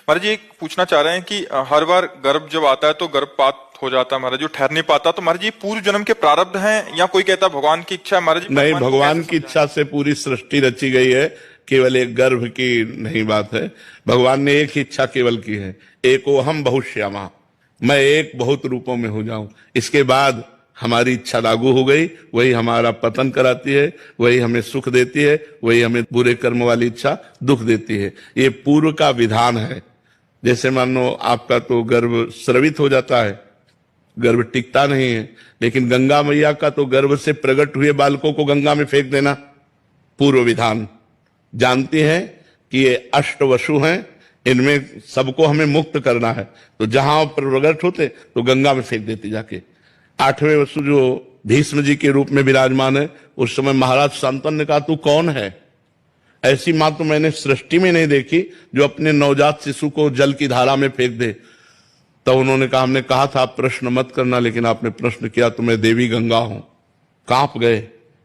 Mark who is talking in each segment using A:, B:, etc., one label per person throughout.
A: महाराज जी पूछना चाह रहे हैं कि हर बार गर्भ जब आता है तो गर्भपात हो जाता है महाराज, जो ठहर नहीं पाता, तो महाराज जी पूर्व जन्म के प्रारब्ध हैं या कोई कहता है भगवान की इच्छा है? महाराज जी
B: नहीं, भगवान की इच्छा से पूरी सृष्टि रची गई है, केवल एक गर्भ की नहीं बात है। भगवान ने एक ही इच्छा केवल की है, एको हम बहुश्यामा, मैं एक बहुत रूपों में हो जाऊं। इसके बाद हमारी इच्छा लागू हो गई, वही हमारा पतन कराती है, वही हमें सुख देती है, वही हमें बुरे कर्म वाली इच्छा दुख देती है। ये पूर्व का विधान है। जैसे मान लो आपका तो गर्भ स्रवित हो जाता है, गर्भ टिकता नहीं है, लेकिन गंगा मैया का तो गर्भ से प्रकट हुए बालकों को गंगा में फेंक देना पूर्व विधान। जानती हैं कि ये अष्टवसु हैं, इनमें सबको हमें मुक्त करना है, तो जहां प्रकट होते तो गंगा में फेंक देती जाके। 8वें वसु जो भीष्म जी के रूप में विराजमान है, उस समय महाराज शांतनु ने कहा तू कौन है? ऐसी मां तो मैंने सृष्टि में नहीं देखी जो अपने नवजात शिशु को जल की धारा में फेंक दे। तो उन्होंने कहा हमने कहा था आप प्रश्न मत करना, लेकिन आपने प्रश्न किया तो मैं देवी गंगा हूं। कांप गए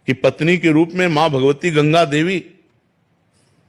B: कि पत्नी के रूप में मां भगवती गंगा देवी,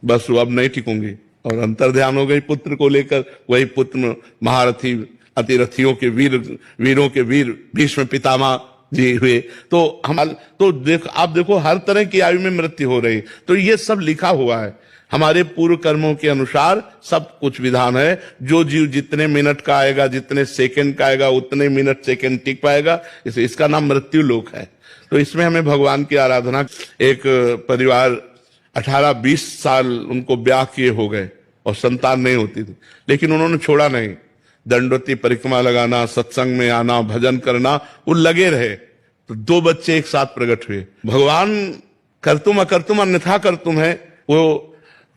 B: बस वो अब नहीं टिकूंगी, और अंतर ध्यान हो गई पुत्र को लेकर। वही पुत्र महारथी अतिरथियों के वीरों के वीर भीष्म पितामह जी हुए। तो हम तो आप देखो हर तरह की आयु में मृत्यु हो रही, तो ये सब लिखा हुआ है हमारे पूर्व कर्मों के अनुसार, सब कुछ विधान है। जो जीव जितने मिनट का आएगा, जितने सेकंड का आएगा, उतने मिनट सेकंड टिक पाएगा, इसका नाम मृत्यु लोक है। तो इसमें हमें भगवान की आराधना। एक परिवार 18-20 साल उनको ब्याह किए हो गए और संतान नहीं होती थी, लेकिन उन्होंने छोड़ा नहीं। दंडवती परिक्रमा लगाना, सत्संग में आना, भजन करना, वो लगे रहे। तो 2 बच्चे एक साथ प्रकट हुए। भगवान करतुम अकर्तुम अन्यथा करतुम है। वो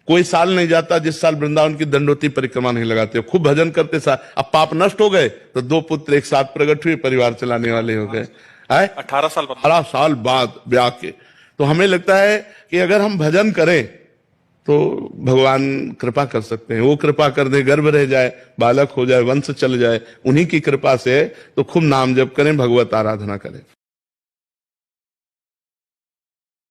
B: कोई साल नहीं जाता जिस साल वृंदावन की दंडवती परिक्रमा नहीं लगाते, खूब भजन करते साथ। अब पाप नष्ट हो गए तो 2 पुत्र एक साथ प्रकट हुए, परिवार चलाने वाले हो गए। 18 साल बाद ब्याह के। तो हमें लगता है कि अगर हम भजन करें तो भगवान कृपा कर सकते हैं। वो कृपा कर दे, गर्भ रह जाए, बालक हो जाए, वंश चल जाए, उन्हीं की कृपा से। तो खूब नाम जप करें, भगवत आराधना करें।